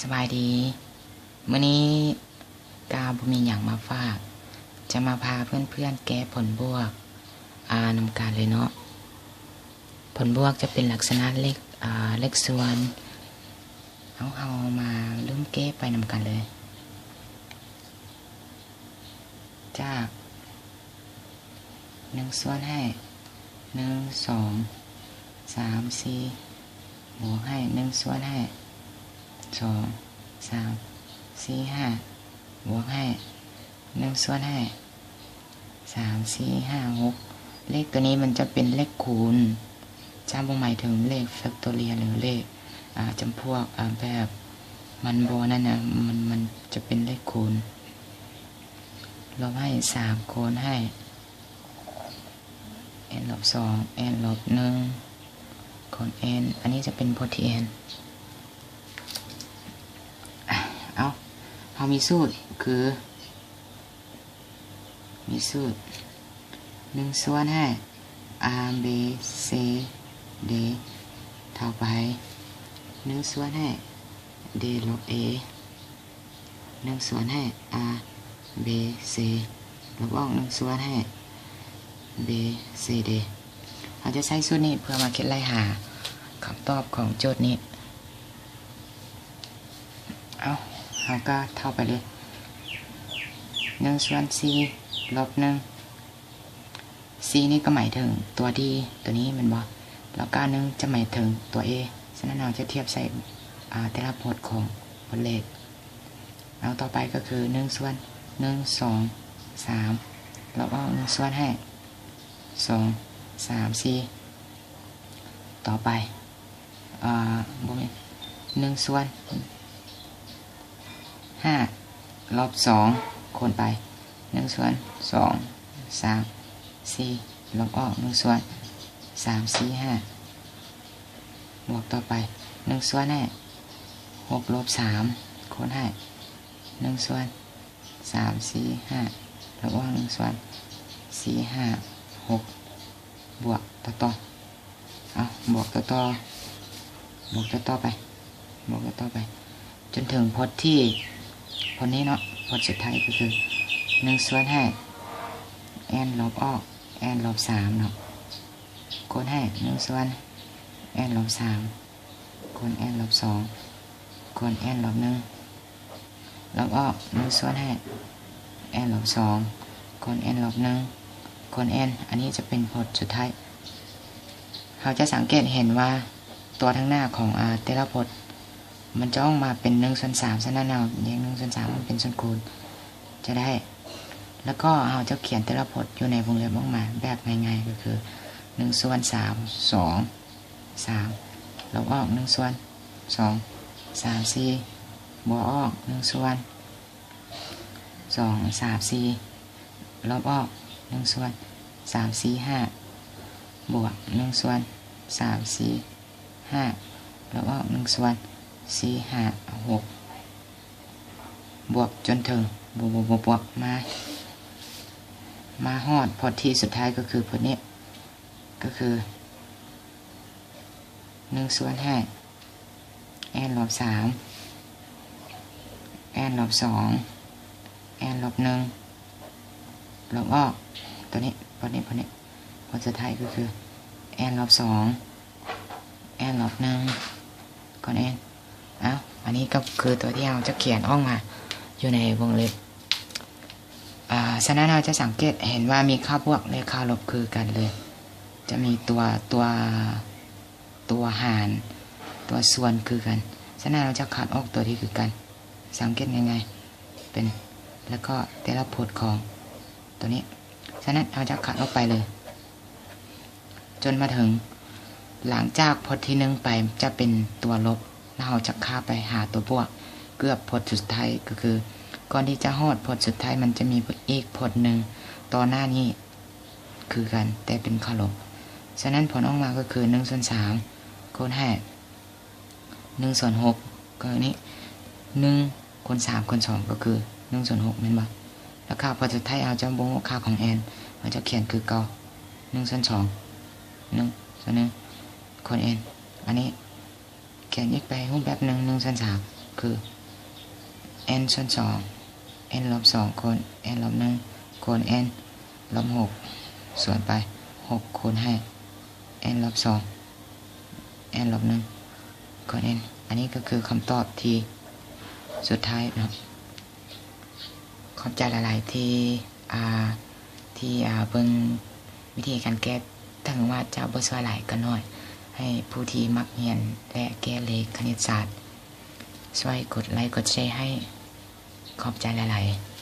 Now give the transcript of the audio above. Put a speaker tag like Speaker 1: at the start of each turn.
Speaker 1: สบายดีมื้อนี้กาบ่มีหยังมาฝากจะมาพาเพื่อนๆแก้ผลบวกนำการเลยเนาะผลบวกจะเป็นลักษณะเลขส่วนเอามาเริ่มแก้ไปนำกันเลยจาก1ส่วนให้1 2 3 4บวกให้1ส่วนให้2 3 4 5บวกให้1ส่วนให้3 4 5 6เลขตัวนี้มันจะเป็นเลขคูณจำบ่หมายถึงเลขแฟคทอเรียลหรือเลขจำพวกแบบมันโบนั่นนะมันจะเป็นเลขคูณลบให้3คูณให้n ลบ2 n ลบ1คูณ n อันนี้จะเป็นโพธิ nเรามีสูตรคือมีสูตร1ส่วนให้ r b c d เท่าไป1ส่วนให้ d ลบ a 1ส่วนให้ r b c ลบออก1ส่วนให้ b c d เราจะใช้สูตรนี้เพื่อมาคิดไล่หาคำตอบของโจทย์นี้เราก็เท่าไปเลย1ส่วน4ลบ1 c นี่ก็หมายถึงตัวดีตัวนี้มันบอกแล้วก็1จะหมายถึงตัว a ฉะนั้นเราจะเทียบใส่แต่ละพจน์ของบทเลขแล้วต่อไปก็คือ1ส่วน1 2 3แล้วก็1ส่วนให้2 3 4ต่อไป1ส่วน5ลบ2คูณไป1ส่วน2 3 4ลบออก1ส่วน3 4 5บวกต่อไป1ส่วนให้6ลบ3คูณให้1ส่วน3 4 5ลบออก1ส่วน4 5 6บวกต่อบวกต่อไปจนถึงพจน์ที่พจน์นี้เนาะพจน์สุดท้ายก็คือ1ส่วนให้ n ลบออก n ลบ3เนาะคูณให้1ส่วน n ลบ3คูณ n ลบ2คูณ n ลบ1ลบออก1ส่วนให้ n ลบ2คูณ n ลบ1คูณ n อันนี้จะเป็นพจน์สุดท้ายเราจะสังเกตเห็นว่าตัวทั้งหน้าของแต่ละพจน์มันจะออกมาเป็น1ส่วน3ฉะนั้นเราแยก1ส่วน3มันเป็นส่วนคูณจะได้แล้วก็เราจะเขียนแต่ละพจน์อยู่ในวงเล็บออกมาแบบง่ายๆก็คือ1ส่วน3 2 3ลบออก1ส่วน2 3 4บวกออก1ส่วน2 3 4ลบออก1ส่วน3 4 5บวก1ส่วน3 4 5ลบออก1ส่วน4 5 6บวกจนถึงบวกมาฮอดพจน์ที่สุดท้ายก็คือพจน์นี้ก็คือ1ส่วน5 n ลบ3 n ลบ2 n ลบ1ลบออกตัวนี้พจน์สุดท้ายก็คือ n ลบ2 n ลบ1ก่อน n อันนี้ก็คือตัวที่เราจะเขียนออกมาอยู่ในวงเล็บฉะนั้นเราจะสังเกตเห็นว่ามีค่าบวกและค่าลบคือกันเลยจะมีตัวหารตัวส่วนคือกันฉะนั้นเราจะคัดออกตัวที่คือกันสังเกตยังไงเป็นแล้วก็แต่ละพจน์ของตัวนี้ฉะนั้นเราจะคัดออกไปเลยจนมาถึงหลังจากพจน์ที่1ไปจะเป็นตัวลบเราจะข้าไปหาตัวบวกเกือบพจน์สุดท้ายก็คือก่อนที่จะฮอดพจน์สุดท้ายมันจะมีอีกพจน์หนึ่งต่อหน้านี้คือกันแต่เป็นค่าลบฉะนั้นผลออกมาก็คือ1ส่วน3คูณให้1ส่วน6ก็นี้1คูณ3คูณ2ก็คือ1ส่วน6แม่นบ่แล้วค่าพจน์สุดท้ายเอาจะบ่งค่าของ n เราจะเขียนคือเก่า1ส่วน2 1ส่วน1คูณ n อันนี้เขียนอีกไปรูปแบบ1ส่วน3 คือ n ส่วน2 n ลบ2คูณ n ลบ1คูณ n ลบ6ส่วนไป6คูณ5 n ลบ2 n ลบ1คูณ n อันนี้ก็คือคำตอบที่สุดท้ายเนาะขอบใจหลายๆที่เบิ่งวิธีการแก้ถึงว่าจะบ่ช่วยหลายก็น้อยให้ผู้ที่มักเรียนและแก้เลขคณิตศาสตร์ช่วยกดไลค์กดแชร์ให้ขอบใจหลายๆ